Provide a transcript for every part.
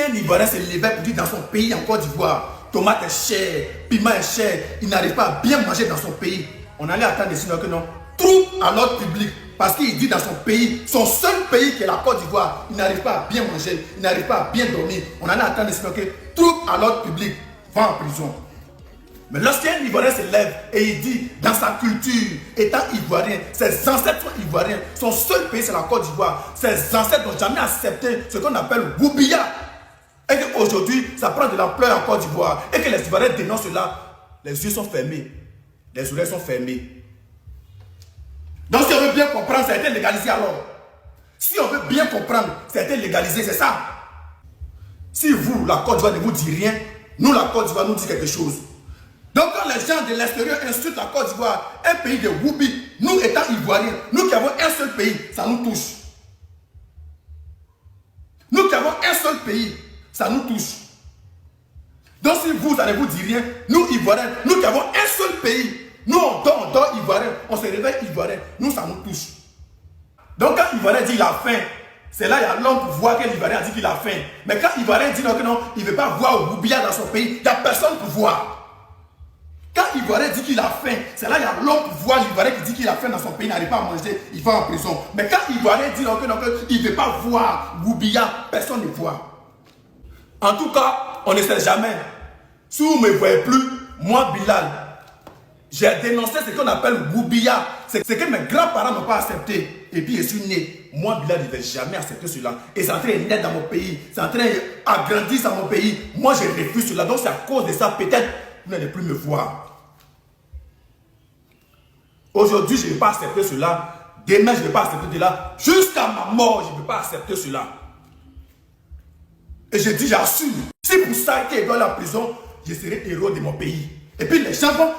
Lorsqu'un Ivoirien se levait pour dire dans son pays, en Côte d'Ivoire, tomate est chère, piment est cher, il n'arrive pas à bien manger dans son pays, on allait attendre des signes que non, trouble à l'ordre public. Parce qu'il dit dans son pays, son seul pays qui est la Côte d'Ivoire, il n'arrive pas à bien manger, il n'arrive pas à bien dormir. On allait attendre des signes que trouble à l'ordre public, va en prison. Mais lorsqu'un Ivoirien se lève et il dit dans sa culture, étant Ivoirien, ses ancêtres sont Ivoiriens, son seul pays c'est la Côte d'Ivoire, ses ancêtres n'ont jamais accepté ce qu'on appelle Woubia. Et qu'aujourd'hui, ça prend de l'ampleur en Côte d'Ivoire. Et que les Ivoiriens dénoncent cela, les yeux sont fermés, les oreilles sont fermées. Donc si on veut bien comprendre, ça a été légalisé alors. Si on veut bien comprendre, ça a été légalisé, c'est ça. Si vous, la Côte d'Ivoire ne vous dit rien, nous, la Côte d'Ivoire, nous dit quelque chose. Donc quand les gens de l'extérieur insultent la Côte d'Ivoire, un pays de Woubi, nous étant Ivoiriens, nous qui avons un seul pays, ça nous touche. Nous qui avons un seul pays, ça nous touche. Donc si vous allez vous dire rien, nous Ivoiriens, nous qui avons un seul pays, nous on dort Ivoirien, on se réveille Ivoirien, nous ça nous touche. Donc quand Ivoirien dit il a faim, c'est là il y a l'homme pour voir que l'Ivoirien a dit qu'il a faim. Mais quand Ivoirien dit non, que non, il ne veut pas voir Woubia dans son pays, il n'y a personne pour voir. Quand Ivoirien dit qu'il a faim, c'est là il y a l'homme pour voir l'Ivoirien qui dit qu'il a faim dans son pays, il n'arrive pas à manger, il va en prison. Mais quand Ivoirien dit non, que non, il ne veut pas voir Woubia, personne ne voit. En tout cas, on ne sait jamais. Si vous ne me voyez plus, moi Bilal, j'ai dénoncé ce qu'on appelle Woubia. C'est ce que mes grands-parents n'ont pas accepté. Et puis je suis né. Moi Bilal, je ne vais jamais accepter cela. Et c'est en train de naître dans mon pays. C'est en train d'agrandir dans mon pays. Moi je refuse cela. Donc c'est à cause de ça, peut-être, vous n'allez plus me voir. Aujourd'hui, je ne vais pas accepter cela. Demain, je ne vais pas accepter cela. Jusqu'à ma mort, je ne vais pas accepter cela. Et je dis, j'assume. Si pour ça qu'il doit aller en prison, je serai héros de mon pays. Et puis les gens vont,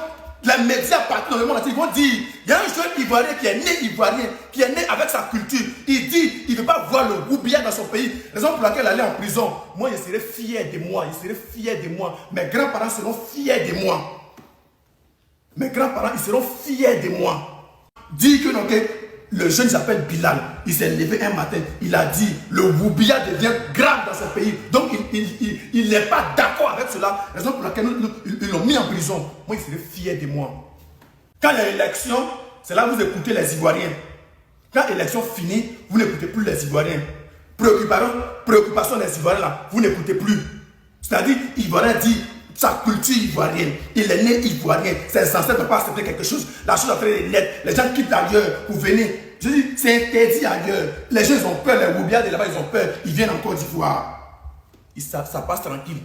les médias partout dans le monde entier, ils vont dire, il y a un jeune Ivoirien qui est né Ivoirien, qui est né avec sa culture. Il dit, il ne veut pas voir le Woubia dans son pays. Raison pour laquelle il est en prison. Moi, je serai fier de moi. Je serai fier de moi. Mes grands-parents seront fiers de moi. Mes grands-parents, ils seront fiers de moi. Dis que, non, que le jeune s'appelle Bilal. Il s'est levé un matin. Il a dit, le Woubia devient grave dans ce pays. Donc, il n'est pas d'accord avec cela. Raison pour laquelle ils l'ont mis en prison. Moi, il serait fier de moi. Quand il y a élection, c'est là que vous écoutez les Ivoiriens. Quand l'élection finit, vous n'écoutez plus les Ivoiriens. Préoccupation des Ivoiriens là, vous n'écoutez plus. C'est-à-dire, Ivoirien dit sa culture ivoirienne. Il est né ivoirien. Ses ancêtres n'ont pas accepté quelque chose. La chose a fait net. Les gens quittent ailleurs pour venir. Je dis, c'est interdit ailleurs. Les gens ils ont peur. Les Woubia de là-bas, ils ont peur. Ils viennent en Côte d'Ivoire. Ça passe tranquille.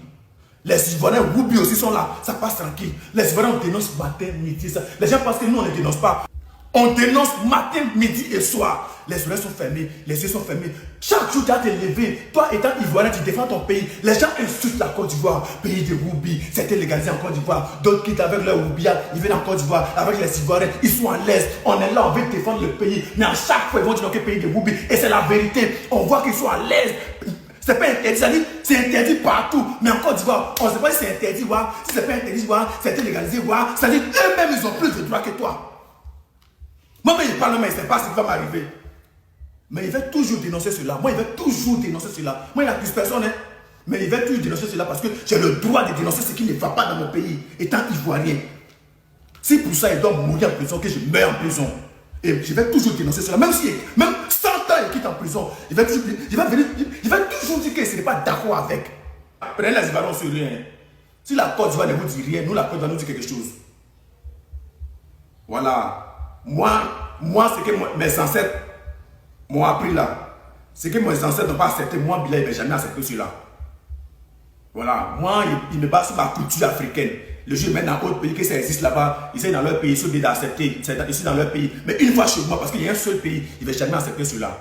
Les Ivoiriens Woubi aussi sont là. Ça passe tranquille. Les Ivoiriens, on dénonce matin, midi. Ça. Les gens pensent que nous, on ne dénonce pas. On dénonce matin, midi et soir. Les oreilles sont fermées, les yeux sont fermés. Chaque jour, tu as te levé. Toi, étant Ivoirien, tu défends ton pays. Les gens insultent la Côte d'Ivoire. Pays de Woubi, c'était légalisé en Côte d'Ivoire. D'autres quittent avec leur Woubia, ils viennent en Côte d'Ivoire. Avec les Ivoiriens, ils sont à l'aise. On est là, on veut défendre le pays. Mais à chaque fois, ils vont dire que pays de Woubi. Et c'est la vérité. On voit qu'ils sont à l'aise. C'est pas interdit, c'est interdit partout. Mais en Côte d'Ivoire, on ne sait pas si c'est interdit, si c'est pas interdit, c'était légalisé, c'est-à-dire eux-mêmes, ils ont plus de droits que toi. Moi, quand je parle, mais il ne sait pas ce qui va m'arriver. Mais il va toujours dénoncer cela. Moi, il va toujours dénoncer cela. Moi, il n'y a plus personne, hein. Mais il va toujours dénoncer cela parce que j'ai le droit de dénoncer ce qui ne va pas dans mon pays, étant ivoirien. Si pour ça, il doit mourir en prison, que je meurs en prison. Et je vais toujours dénoncer cela. Même 100 ans, il quitte en prison, il va toujours dire que ce n'est pas d'accord avec. Prenez les Ivoiriens sur rien. Si la Côte d'Ivoire ne vous dit rien, nous, la Côte d'Ivoire nous dit quelque chose. Voilà. Moi, ce que mes ancêtres m'ont appris là, ce que mes ancêtres n'ont pas accepté, moi, Bilal, il ne va jamais accepter cela. Voilà. Moi, il me base sur ma culture africaine. Le jour même dans d'autres pays que ça existe là-bas, ils sont dans leur pays, ils sont obligés d'accepter. C'est ici dans leur pays. Mais une fois chez moi, parce qu'il y a un seul pays, il ne va jamais accepter cela.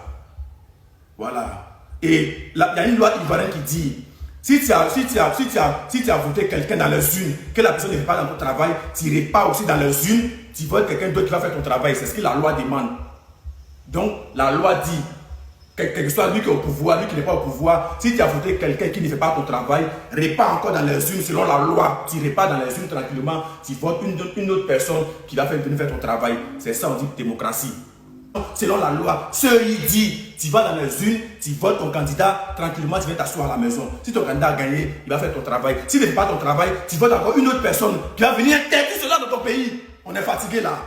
Voilà. Et là, il y a une loi ivoirienne qui dit, si tu as voté quelqu'un dans les urnes, que la personne ne fait pas dans ton travail, tu n'irais pas aussi dans les urnes, tu votes quelqu'un d'autre qui va faire ton travail. C'est ce que la loi demande. Donc, la loi dit, quel que soit lui qui est au pouvoir, lui qui n'est pas au pouvoir, si tu as voté quelqu'un qui ne fait pas ton travail, repars encore dans les urnes selon la loi. Tu repars dans les urnes tranquillement, tu votes une autre personne qui va venir faire ton travail. C'est ça, on dit démocratie. selon la loi. Ce il dit, tu vas dans les urnes, tu votes ton candidat, tranquillement, tu viens t'asseoir à la maison. Si ton candidat a gagné, il va faire ton travail. S'il ne fait pas ton travail, tu votes encore une autre personne qui va venir interdire cela dans ton pays. On est fatigué là.